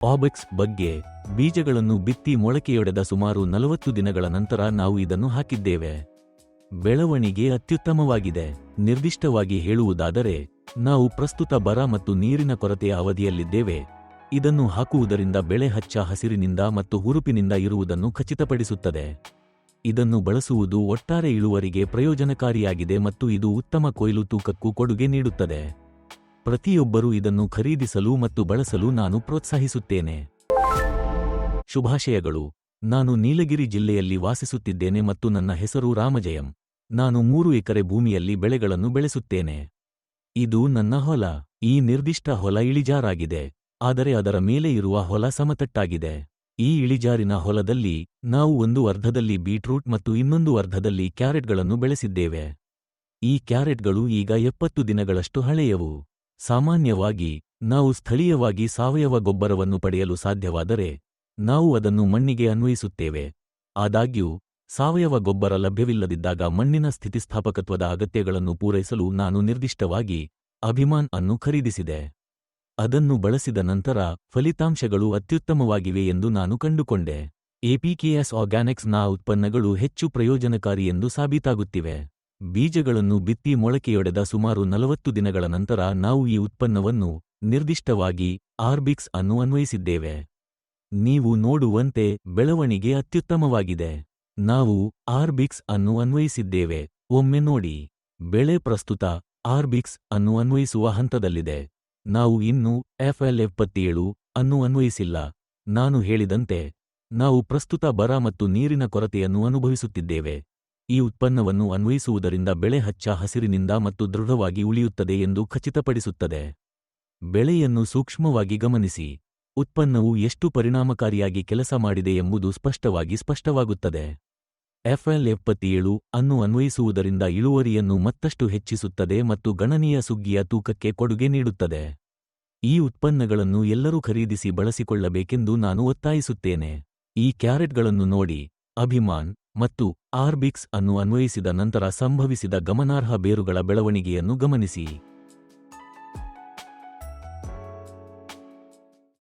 ಆರ್ಬಿಕ್ಸ್ ಬಗ್ಗೆ ಬೀಜಗಳನ್ನು ಬಿತ್ತಿ ಮೊಳಕೆಯೊಡೆದ ಸುಮಾರು 40 ದಿನಗಳ ನಂತರ ನಾವು ಇದನ್ನು ಹಾಕಿದ್ದೇವೆ. ಬೆಳವಣಿಗೆ ಅತ್ಯುತ್ತಮವಾಗಿದೆ. ನಿರ್ದಿಷ್ಟವಾಗಿ ಹೇಳುವುದಾದರೆ, ನಾವು ಪ್ರಸ್ತುತ ಬರ ಮತ್ತು ನೀರಿನ ಕೊರತೆಯ ಅವಧಿಯಲ್ಲಿದ್ದೇವೆ. ಇದನ್ನು ಹಾಕುವುದರಿಂದ ಬೆಳೆ ಹಚ್ಚ ಹಸಿರಿನಿಂದ ಮತ್ತು ಹುರುಪಿನಿಂದ ಇರುವುದನ್ನು ಖಚಿತಪಡಿಸುತ್ತದೆ. ಇದನ್ನು ಬಳಸುವುದು ಒಟ್ಟಾರೆ ಇಳುವರಿಗೆ ಪ್ರಯೋಜನಕಾರಿಯಾಗಿದೆ ಮತ್ತು ಇದು ಉತ್ತಮ ಕೊಯ್ಲು ತೂಕಕ್ಕೂ ಕೊಡುಗೆ ನೀಡುತ್ತದೆ. ಪ್ರತಿಯೊಬ್ಬರೂ ಇದನ್ನು ಖರೀದಿಸಲು ಮತ್ತು ಬಳಸಲು ನಾನು ಪ್ರೋತ್ಸಾಹಿಸುತ್ತೇನೆ. ಶುಭಾಶಯಗಳು. ನಾನು ನೀಲಗಿರಿ ಜಿಲ್ಲೆಯಲ್ಲಿ ವಾಸಿಸುತ್ತಿದ್ದೇನೆ ಮತ್ತು ನನ್ನ ಹೆಸರು ರಾಮಜಯಂ. ನಾನು 3 ಎಕರೆ ಭೂಮಿಯಲ್ಲಿ ಬೆಳೆಗಳನ್ನು ಬೆಳೆಸುತ್ತೇನೆ. ಇದು ನನ್ನ ಹೊಲ. ಈ ನಿರ್ದಿಷ್ಟ ಹೊಲ ಇಳಿಜಾರಾಗಿದೆ, ಆದರೆ ಅದರ ಮೇಲೆ ಇರುವ ಹೊಲ ಸಮತಟ್ಟಾಗಿದೆ. ಈ ಇಳಿಜಾರಿನ ಹೊಲದಲ್ಲಿ ನಾವು ಒಂದು ಅರ್ಧದಲ್ಲಿ ಬೀಟ್ರೂಟ್ ಮತ್ತು ಇನ್ನೊಂದು ಅರ್ಧದಲ್ಲಿ ಕ್ಯಾರೆಟ್ಗಳನ್ನು ಬೆಳೆಸಿದ್ದೇವೆ. ಈ ಕ್ಯಾರೆಟ್ಗಳು ಈಗ 70 ದಿನಗಳಷ್ಟು ಹಳೆಯವು. ಸಾಮಾನ್ಯವಾಗಿ ನಾವು ಸ್ಥಳೀಯವಾಗಿ ಸಾವಯವ ಗೊಬ್ಬರವನ್ನು ಪಡೆಯಲು ಸಾಧ್ಯವಾದರೆ ನಾವು ಅದನ್ನು ಮಣ್ಣಿಗೆ ಅನ್ವಯಿಸುತ್ತೇವೆ. ಆದಾಗ್ಯೂ ಸಾವಯವ ಗೊಬ್ಬರ ಲಭ್ಯವಿಲ್ಲದಿದ್ದಾಗ ಮಣ್ಣಿನ ಸ್ಥಿತಿಸ್ಥಾಪಕತ್ವದ ಅಗತ್ಯಗಳನ್ನು ಪೂರೈಸಲು ನಾನು ನಿರ್ದಿಷ್ಟವಾಗಿ ಅಭಿಮಾನ್ ಅನ್ನು ಖರೀದಿಸಿದೆ. ಅದನ್ನು ಬಳಸಿದ ನಂತರ ಫಲಿತಾಂಶಗಳು ಅತ್ಯುತ್ತಮವಾಗಿವೆ ಎಂದು ನಾನು ಕಂಡುಕೊಂಡೆ. ಎಪಿಕೆಎಸ್ ಆರ್ಗ್ಯಾನಿಕ್ಸ್ನ ಉತ್ಪನ್ನಗಳು ಹೆಚ್ಚು ಪ್ರಯೋಜನಕಾರಿ ಎಂದು ಸಾಬೀತಾಗುತ್ತಿವೆ. ಬೀಜಗಳನ್ನು ಬಿತ್ತಿ ಮೊಳಕೆಯೊಡೆದ ಸುಮಾರು 40 ದಿನಗಳ ನಂತರ ನಾವು ಈ ಉತ್ಪನ್ನವನ್ನು, ನಿರ್ದಿಷ್ಟವಾಗಿ ಆರ್ಬಿಕ್ಸ್ ಅನ್ನು ಅನ್ವಯಿಸಿದ್ದೇವೆ. ನೀವು ನೋಡುವಂತೆ ಬೆಳವಣಿಗೆ ಅತ್ಯುತ್ತಮವಾಗಿದೆ. ನಾವು ಆರ್ಬಿಕ್ಸ್ ಅನ್ನು ಅನ್ವಯಿಸಿದ್ದೇವೆ. ಒಮ್ಮೆ ನೋಡಿ. ಬೆಳೆ ಪ್ರಸ್ತುತ ಆರ್ಬಿಕ್ಸ್ ಅನ್ನು ಅನ್ವಯಿಸುವ ಹಂತದಲ್ಲಿದೆ. ನಾವು ಇನ್ನೂ FL77 ಅನ್ನು ಅನ್ವಯಿಸಿಲ್ಲ. ನಾನು ಹೇಳಿದಂತೆ, ನಾವು ಪ್ರಸ್ತುತ ಬರ ಮತ್ತು ನೀರಿನ ಕೊರತೆಯನ್ನು ಅನುಭವಿಸುತ್ತಿದ್ದೇವೆ. ಈ ಉತ್ಪನ್ನವನ್ನು ಅನ್ವಯಿಸುವುದರಿಂದ ಬೆಳೆ ಹಚ್ಚ ಹಸಿರಿನಿಂದ ಮತ್ತು ದೃಢವಾಗಿ ಉಳಿಯುತ್ತದೆ ಎಂದು ಖಚಿತಪಡಿಸುತ್ತದೆ. ಬೆಳೆಯನ್ನು ಸೂಕ್ಷ್ಮವಾಗಿ ಗಮನಿಸಿ. ಉತ್ಪನ್ನವು ಎಷ್ಟು ಪರಿಣಾಮಕಾರಿಯಾಗಿ ಕೆಲಸ ಮಾಡಿದೆ ಎಂಬುದು ಸ್ಪಷ್ಟವಾಗುತ್ತದೆ. FL77 ಅನ್ನು ಅನ್ವಯಿಸುವುದರಿಂದ ಇಳುವರಿಯನ್ನು ಮತ್ತಷ್ಟು ಹೆಚ್ಚಿಸುತ್ತದೆ ಮತ್ತು ಗಣನೀಯ ಸುಗ್ಗಿಯ ತೂಕಕ್ಕೆ ಕೊಡುಗೆ ನೀಡುತ್ತದೆ. ಈ ಉತ್ಪನ್ನಗಳನ್ನು ಎಲ್ಲರೂ ಖರೀದಿಸಿ ಬಳಸಿಕೊಳ್ಳಬೇಕೆಂದು ನಾನು ಒತ್ತಾಯಿಸುತ್ತೇನೆ. ಈ ಕ್ಯಾರೆಟ್ಗಳನ್ನು ನೋಡಿ. ಅಭಿಮಾನ್ ಮತ್ತು ಆರ್ಬಿಕ್ಸ್ ಅನ್ನು ಅನ್ವಯಿಸಿದ ನಂತರ ಸಂಭವಿಸಿದ ಗಮನಾರ್ಹ ಬೇರುಗಳ ಬೆಳವಣಿಗೆಯನ್ನು ಗಮನಿಸಿ.